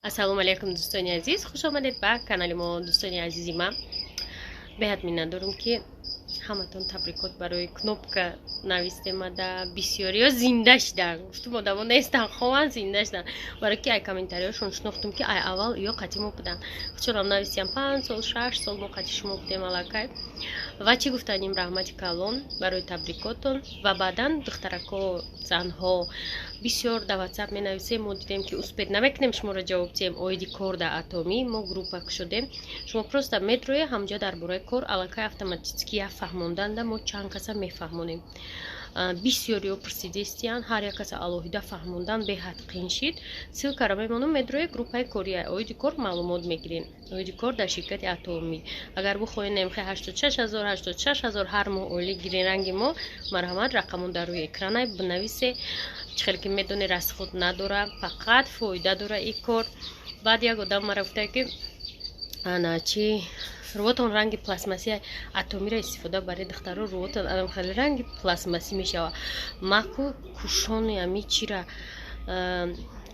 السلام علیکم دوستان عزیز، خوش آمدید به کانال ما. دوستان عزیزی، من بهت می‌ندارم که همتون تبریکات برای کنوپکا نوشته مده. بسیاری ها زنده شدن، گفتم آدم نیستن، خواهن زنده شدن، برای که ای کامنتاریاشون شناختم که ای اول یا قطعی ما بودن. چرا نوشتیم 5 سال 6 سال ما قطعی شما بودیم علاقه و چی گفتنیم رحمت کلان برای تبریکاتون. و بعدا دخترکا زنها بسیار در واتساپ می نویسیم. ما دیدیم که اسپید نمیکنیم شما را جواب دیم اویدی کار در اتمی ما گروپک شدیم. شما پروستا متروی همجا در برای کار علاقه автоматически فهموندن ده ما چند کسا میفهمونیم. بسیاری ها پرسیدستیان هر یک کسا алоҳида فهموندن به حد قین شید. سیلکا را میمونم متروی گروپای کوری اویدی کار معلومات میگیرین. اویدی کار در شرکت اتمی اگر بخواین نمیخه 86000 هر ماه اولی گیرین رنگ ما مرحمت رقمون در روی اکران بنویسه. چخیلی که میدونه رس خود نداره، فقط فایده داره این کار. بعد یک آدم ما رفته که انا چی روتون رنگ پلاستماسی اتمی را استفاده برای دخترها روتون آدم خیلی رنگ پلاستماسی میشه. ماکو کوشانی امی چی را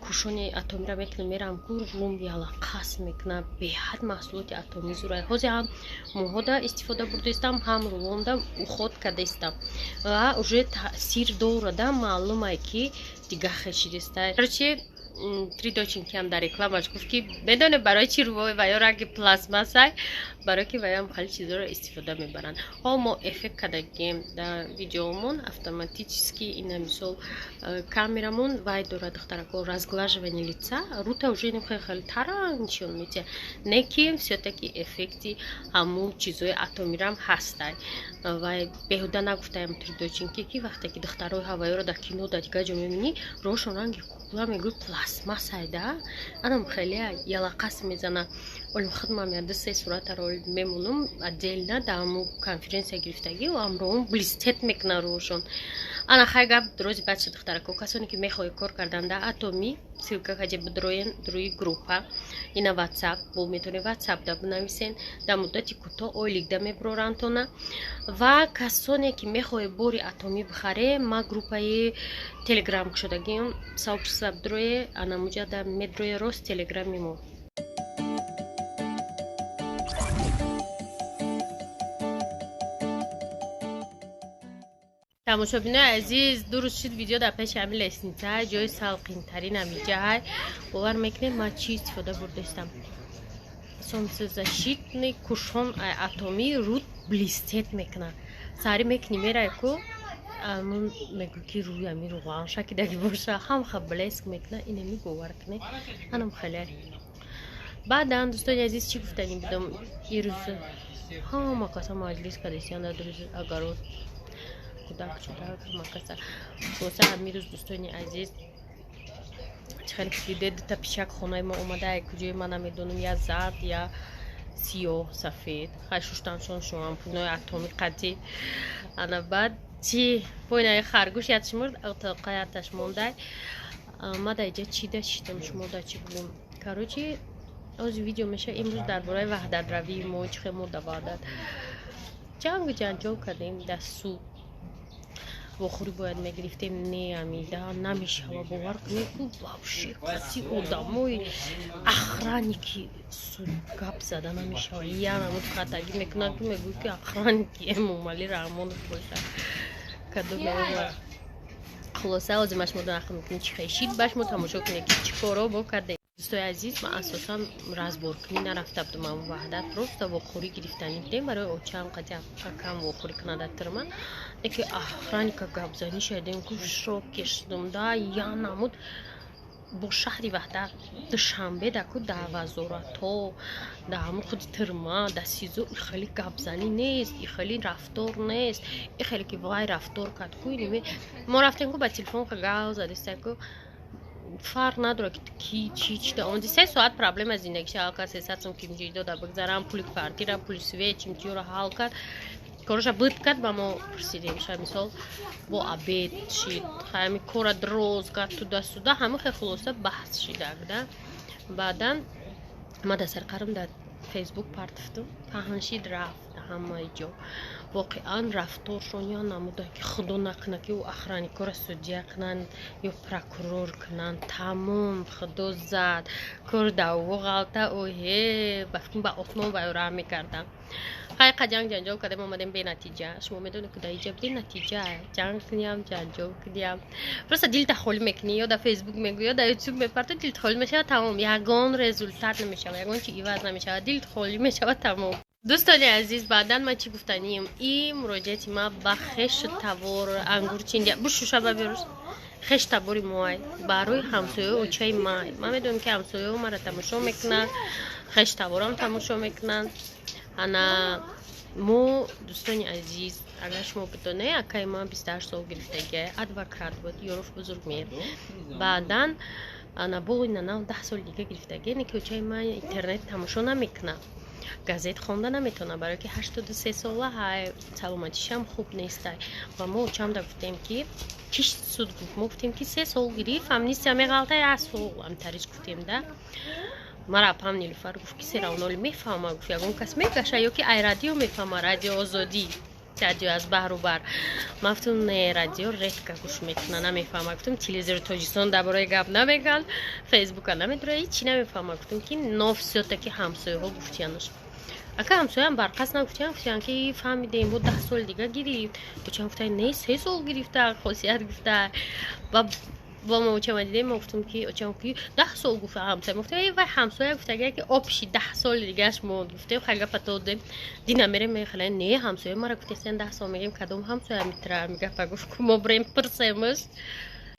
کوشانی اتمی را میکنم میرم کور روم یالا قاس میکنم به حد محصولات اتمی زورای خوزی هم موهادا استفاده بردستم هم رووندا خود کردستم و уже تاثیر داره. معلومه که دیگه خشیدسته. короче три доченьки هم در رکلامش گفت که بدونه برای چی روی و یا رنگ پلاسماسای برای که ویام خیلی چیزا رو استفاده میبرن. ها ما افکت کردیم در ویدیومون автоматически این مثال камерамон вай дора дохтарако разглаживание лица рута уже нехай خیلی ترا نشون میده. نه که все-таки افکتی همون چیزای اتمیرم هستن. و بهودا نگفتم три доченьки که وقتی که دخترای هوایی رو در کینو در دیگه جا میبینی روشون رنگ کلا میگه پلاسماسای ده آدم خیلی یلقاس میزنه. اول خدمه میاد سه صورت رو میمونم ادیلنا دامو کنفرانس گرفتگی و امروز بلیستت میکنه روشون. انا خیلی دروز بچه دخترکو کسانی که میخوای کار کردن در اتمی سیلکا خیلی بدروین دروی گروپا اینا واتساپ بو میتونه واتساپ دا بنویسین در مدتی کوتاه اولیک دا میبرانتونه. و کسانی که میخوای بوری اتمی بخره ما گروپای تلگرام شدگیم сообщество بدروی انا مجد میدروی روز تلگرامی مو. تماشاچیان عزیز درست شد ویدیو در پیش همین لسنیته جای سالقین ترین همیجه های باور میکنه ما چی استفاده بردستم. солнцезащитный кушон اتمی رود بلیستت میکنه. سری میکنی میره کو من میگو که روی امی رو غانشا که دیگه باشه هم خب بلیسک میکنه اینه میگوور کنه انم خیلی. بعدا دوستان عزیز چی گفتنیم بدم یه روز ها ما کاسا مجلس کردیم در روز اگرو کودک شده مکاسا واسه همین روز دوستان عزیز خیلی دیده تا پیشک خونه ما اومده کجای من نمیدونم یا زرد یا سیاه سفید خشوشتنشون شما پونای اتمی قطعی انا بعد چی پونای خرگوش یادش مرد اقتقایتش مونده ما در اینجا چی داشتیم شما در چی بگم. کاروچی از ویدیو میشه امروز درباره وحدت روی موج خیلی مدوادت جنجال کردیم در سو بخوری باید میگرفتیم نیامیده نمیشه و باور کنید که вообще قطعی آدمای اخرانی که گپ زده نمیشه یا نمود خطگی میکنن که میگوی که اخرانی که مومالی رحمان باشه کدو میگوی خلاصه آزمش مدن اخر میکنی چی خیشید باش ما تماشا کنید که چی کارا با کرده. دوستای عزیز من اساسا رازبورکنی نرفته بودم اما وحدت پروست و خوری گرفتنی بودیم برای اوچان قدیم کم و خوری کنه در من که اخرانی که گبزانی شدیم که شروع شدم دا یا نمود با شهری وحدت دوشنبه دا که دوازورتا دا همون خود ترما دا سیزو خیلی گبزانی نیست خیلی رفتار نیست خیلی که وای رفتار کد کوی ما رفتیم که با تلفن که گاو زدسته که فرق نداره که کی چی ده اون 3 ساعت پرابلم از زندگی شال که 300 سوم که میجیدو دا بگذارم پول کارتیرا پول سویچ میتیو رو حل کرد کارش بود کرد با ما پرسیدیم شاید مثال با عبید شید خیلی کار دروز کرد تو دست ده همه خیلی خلاصه بحث شده ده. بعدا ما در سرقرم در فیسبوک پارتفتم پهنشید رفتم همه جا واقعا رفتارشون یا نمودن که خدا نکنه که او اخرانی کار سودیا کنن یا پرکرور کنن تمام خدا زد کار دو غلطه اوه وقتی با آسمان ویرام میکردم خیلی جنگ جنجال کردیم اومدیم به نتیجه شما میدونید که اینجا بدین نتیجه جنگ کنیم جنجال کنیم просто دل تخول میکنی یا در فیسبوک میگوی یا در یوتیوب میپرته دل تخول میشه تمام یگان رزولتات نمیشه یگان چی ایواز نمیشه دل تخولی میشه تمام دوستان عزیز بعداً ما چی گفتنیم این مراجعه ما با خشت تور انگور چینی بوش شب بیروز خشت تبوری موای برای همسایه و چای مای ما میدونم که همسایه ما را تماشا میکنن خشت تبورم تماشا میکنن انا مو دوستان عزیز اگر شما بدونه اکای ما 28 سال گرفتگی ادوکات بود یوروف بزرگ میر بعداً انا بوی نه 10 سال دیگه گرفتگی نکه چای ما اینترنت تماشا نمیکنه گازت خوندن نمیتونه برای که 83 ساله های سلامتیش هم خوب نیست و ما چند گفتیم که چیش سود گفت ما گفتیم که 3 سال گرفت هم نیست همه غلطه از سال هم تریش گفتیم ده مرا پام نیلوفر گفت که سر اونال میفهمه گفت یکون کس میگشه یا که ای رادیو میفهمه رادیو آزادی رادیو از بحر و بر ما گفتم نه رادیو ریت که گوش میکنه نمیفهمه گفتم تلویزیون تاجیکستان درباره گپ نمیگن فیسبوک نمیدونه هیچی نمیفهمه گفتم که نافسیاته که همسایه ها گفتیانش اگه همسایه هم برقص نگفتیان که فهمیدیم بود 10 سال دیگه گرفت بچه هم گفتن نه 3 سال گرفته خاصیت گرفته و با ما چه دیدیم ما گفتم که 10 سال گفته همسایه گفته و همسایه گفته که آبشی 10 سال دیگهش موند گفته خیلی پتو دیم دینا میره میخله نه همسایه ما را گفته 10 سال میگیم کدوم همسایه میتره میگه گفت که ما بریم پرسیمش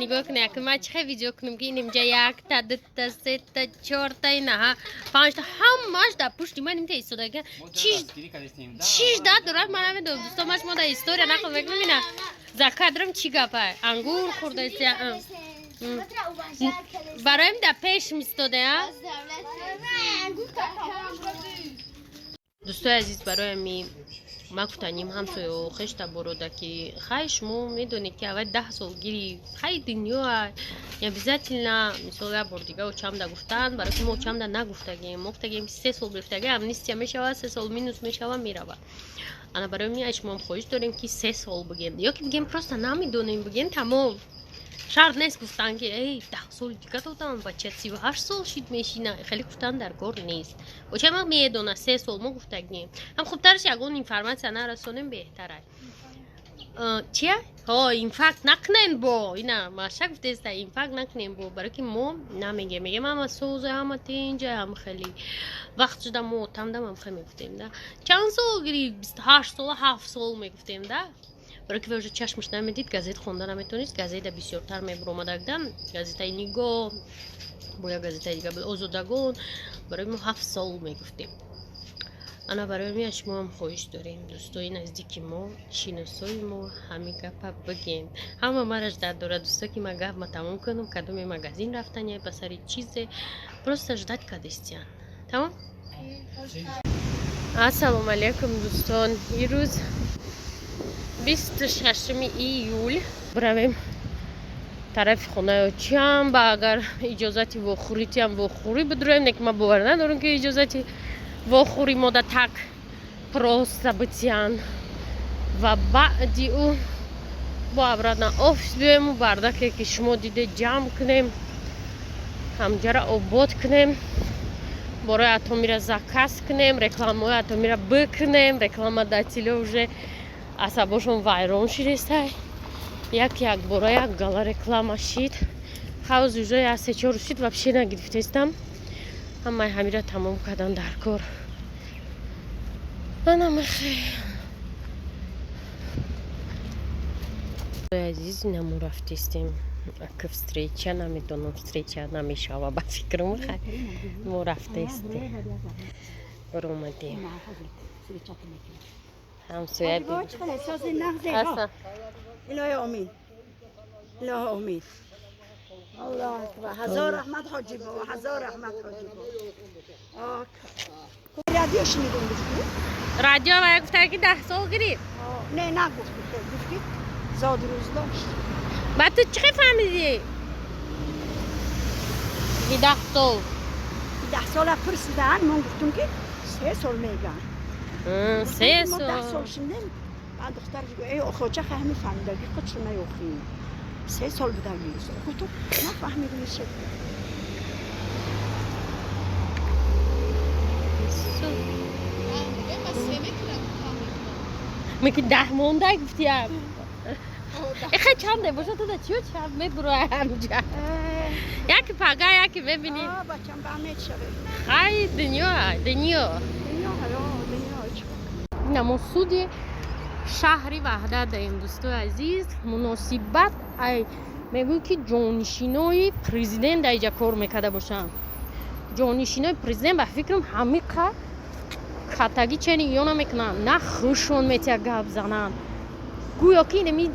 نگاه کنه که ما چه ویدیو کنیم که اینجا یک تا دو تا سه تا چهار تا نه 5 تا همش در پشت من اینجا ایستاده که چیش داد دوران من نمیدونم دوستا ماش ما در استوری نخواه بگم زکادرم چی گپه انگور خورده است برایم در پیش میستاده ها دوستای عزیز برای می ما گفتنیم همسایه و خشت بروده که خیش مو میدونید که اول 10 سال گیری خیلی دنیا یا بیزت نه مثلا بار دیگه و چم دا گفتن برای که ما چم دا نگفتگیم ما گفتگیم 3 سال گرفتگی امنیستی میشه 3 سال مینوس میشه میره انا برای می اشمام خوش داریم که 3 سال بگیم یا که بگیم پروستا نمیدونیم بگیم تمام شرط نیست گفتن که ای 10 سال دیگه دادن بچه 38 سال شید میشینه خیلی گفتن در کار نیست بچه ما میدونه 3 سال ما گفتگیم هم خوبترش یگون اینفرماسیا نرسونیم بهتره چیه؟ ها این فکت نکنین با اینا ما شک گفته است این فکت نکنین با برای که ما نمیگه میگه ما سوزه همه اینجا هم خیلی وقت شده ما تمدم هم خیلی میگفتیم ده چند سال گری 28 سال 7 سال میگفتیم ده برای که وجه چشمش نمیدید گازت خونده نمیتونید گازت بسیارتر میبرومدگدن گازت نیگو باید گازت دیگه بود آزادگان برای ما 7 سال میگفتیم انا برای می شما هم خوش داریم دوستای نزدیکی ما شناسای ما همه گپ بگیم همه مرش در داره دوستا که ما گپ ما تمام کنم کدوم مگزین رفتن یا بسری چیز پروستا جدت کدستیان تمام السلام علیکم دوستان این روز 26 ایول برویم طرف خونه چیم با اگر اجازتی وخوریتی هم وخوری بدرویم نک ما باور ندارم که اجازتی وخوری ما دا تک پروستا بتیان و بعدی او با ابرادنا آفیس بیم و بردک که شما دیده جمع کنیم همجا را آباد کنیم برای اتمی را زکاس کنیم رکلام های اتمی را بکنیم رکلام دا تلویزیون عصباشون ویران شده یک برای یک گالا رکلام شید حوض جوجه از 3-4 شید و بشه نگرفته استم همه همی را تمام کردن در کار منم خیلی عزیز نمو رفتیم که встреча نمیدونم встреча نمیشه و با فکرم خیلی ما رفتیم برو اومدیم همسایه بیم اصلا الهی آمین الهی آمین الله اکبر هزار رحمت حاجی بابا هزار رحمت حاجی بابا رادیو شنیدیم رادیو و گفته که 10 سال گرفت نه گفتی زاد روز داشت بعد تو چه فهمیدی؟ 10 سال 10 سال پرسیدن من گفتم که 3 سال میگن سه ما 10 سال سال شنیدم بعد دخترش گفت ای آخوچه همین فهمیدگی خودش نیوخیم 3 سال بودم میرسه گفتم نفهمیدم چه میگه 10 مونده گفتیم خیلی چنده باشه تو دا چیو چند میبرو همجا یکی پگه یکی ببینی بچم به همه چه خیلی دنیا دنیا نماسود شهری وحدت داریم دوستو عزیز مناسبت ای میگوی که جانشینای پرزیدنت در اینجا کار میکرده باشن جانشینای پرزیدنت به فکرم همه خطگی چنین یا نمیکنن نه خوشون میتیا گپ زنن گویا که اینمی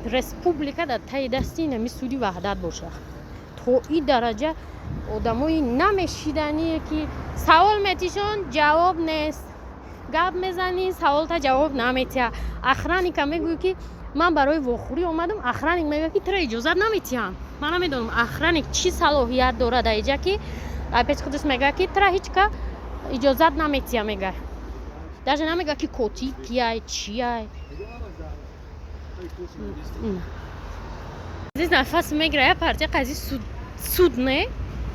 رسپوبلیکا در تای دستی اینمی سودی وحدت باشه تو این درجه آدمای نمیشیدنیه که سوال میتیشون جواب نیست گپ میزنی سوال تا جواب نمیتیا اخرانی که میگوی که من برای وخوری اومدم اخرانی میگه که تو اجازه نمیتیم من نمیدونم اخرانی چی صلاحیت داره در اینجا که پیش خودش میگه که تو هیچ که اجازه نمیتیم میگه درجه نمیگه که کوتی کیای چیای عزیز نفس میگیره پرچه قضیه سود نه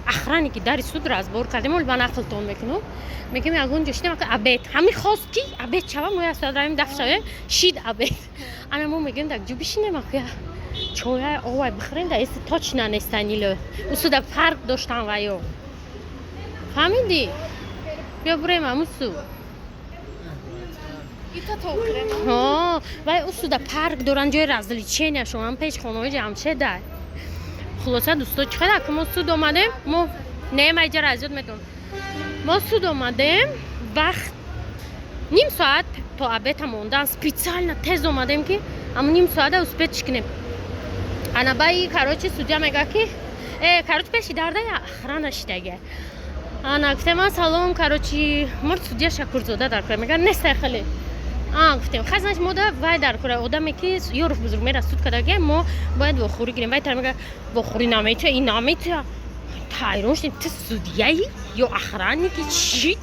اخرانی که در سود را از بار کردیم ولی من عقلتون میکنم میگم اگه جشنی که ابد همین خواست کی ابد چوا ما از داریم دفتر شید ابد انا ما میگم دک جو بشینیم که چای آوای بخوریم در است تاچ ننستنیلو اصلا فرق داشتن وایو فهمیدی بیا بریم اموسو ها وای اصلا پارک دوران جای رازلی چینه شما هم پیش خانوی جمشه در خلاصه دوستا چقدر که ما سود اومدیم ما نه مایجا رازیت میتونم ما سود اومدیم وقت نیم ساعت تا ابد موندن سپیڅال نه تیز اومدیم که اما نیم ساعت اسپیت چکنیم انا بای کاروچی سودیا میگه که کاروچ پیشی درده یا اخرانش دیگه انا گفتم سلام کاروچی مرد سودیا شکرزاده در کنه میگه نیست خیلی گفتیم خزنش ما وای در کره آدمی که یورف بزرگ میره سود کردگه ما باید وخوری گیریم وای تر میگه وخوری نمیشه این نمیشه تایرونش تو سودیایی یا اخرانی که چیت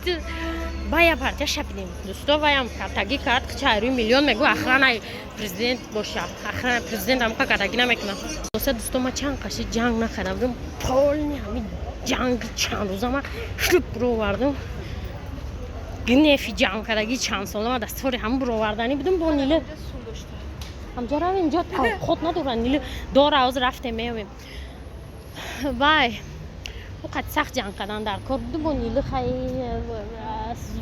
باید پرتیا شبیدیم دوستا وایم کارتگی کرد که 4 میلیون میگو اخران پرزیدنت باشه اخران پرزیدنت هم که کارتگی نمیکنه دوستا ما چند قشی جنگ نکردم بودم پول همین جنگ چند روزه ما شلوب رو وردم نفی جمع کردگی چند ساله ما دستوری هم برو وردنی بودم با نیله همجا رو اینجا خود ندارن نیله دار آز رفته میویم وای وقت سخت جمع کردن در کار بودم با نیله خیلی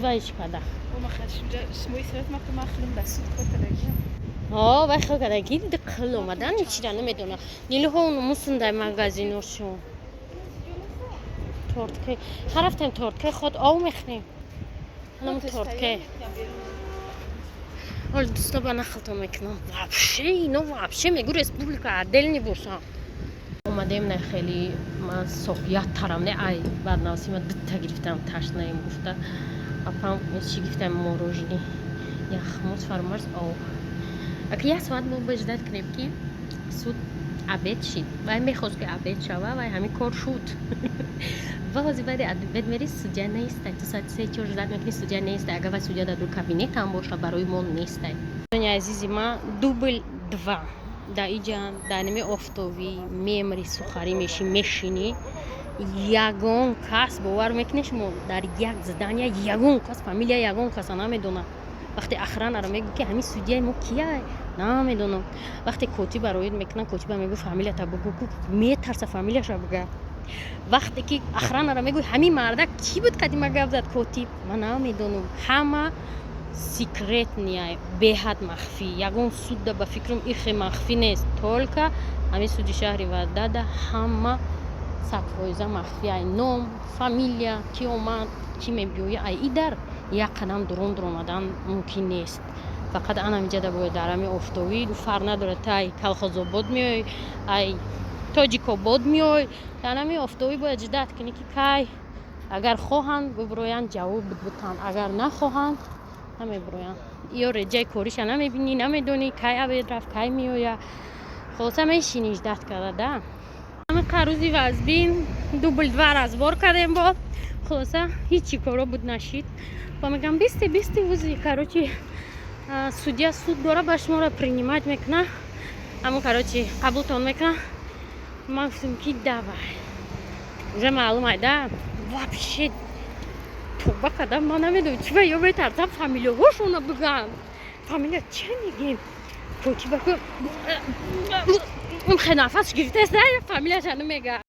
وایش کرده ما خدش اینجا شموی سرت ما که ما خیلیم دستود کار کردگی وای خیلی کردگی دقل اومدن چی را نمیدونه نیله ها اونو موسن در مگازینوشون تورتکه هر هفتم تورتکه خود آو میخنیم نم تورتکه حال دوستا با نخلطا میکنم وابشه اینا وابشه میگو رسپوبلیکا عدل نباشم اومدیم نه خیلی من صحبیت ترم نه ای بعد ناسی من دتا گرفتم تشت نیم گفته اپام چی گفتم موروژنی یخموز فرمارز او اگه یه سواد ما بجدد کنیم که سود عبید شید و میخواست که عبید شوه و همین کار شد واسه بعد عبید میری سوجا نیست تو ساعت 3 4 زد میکنی سوجا نیست اگه و سوجا در دو کابینت هم باشه برای ما نیست دنیا عزیزی ما دوبل 2 در اینجا در نمی افتوی میمری سخاری میشینی یگان کس باور میکنی شما در یک زدنیا یگان کس فامیلیا یگان کس نمیدونه وقتی اخران رو میگه که همین سودیای ما کیه نمیدونم وقتی کوتی برایت میکنن کوتی به میگه فامیلیا تا بگو میترسه فامیلیاش رو بگه وقتی که اخران رو میگه همین مرد کی بود قدیم گفت زد کوتی من نمیدونم همه سیکرت نیای به حد مخفی یگان سود به فکرم این مخفی نیست تولکا همین سودی شهری و داده همه سطحویزه مخفی ای نام فامیلیا کی اومد کی میبیوی ای در یک قدم درون آمدن ممکن نیست فقط انا اینجا باید درمی افتوی فرق نداره تای کلخازآباد میای ای تاجیک‌آباد میای درمی افتوی باید جدت کنی که کی اگر خواهند ببروین جواب بدن اگر نخواهند نمیبروین یا رجای کوریش نمیبینی نمیدونی کی عبید رفت کی میای خلاصه میشینی جدت کرده همین روزی وزبین دوبل 2 رزبار کردیم با خلاصه هیچی کارا بود نشید و میگم بیستی وزی کاروچی судья суд داره به شما را принимать میکنه اما کاروچی قبولتون میکنه ما گفتیم که давай уже معلوم айда вообще توبه کردم ما نمیدونم چی به یا میترسم فامیلیا هاشونو بگم فامیلیا چه میگیم توکی بکن اون خیلی نفس گرفته است نه فامیلیش هنو میگه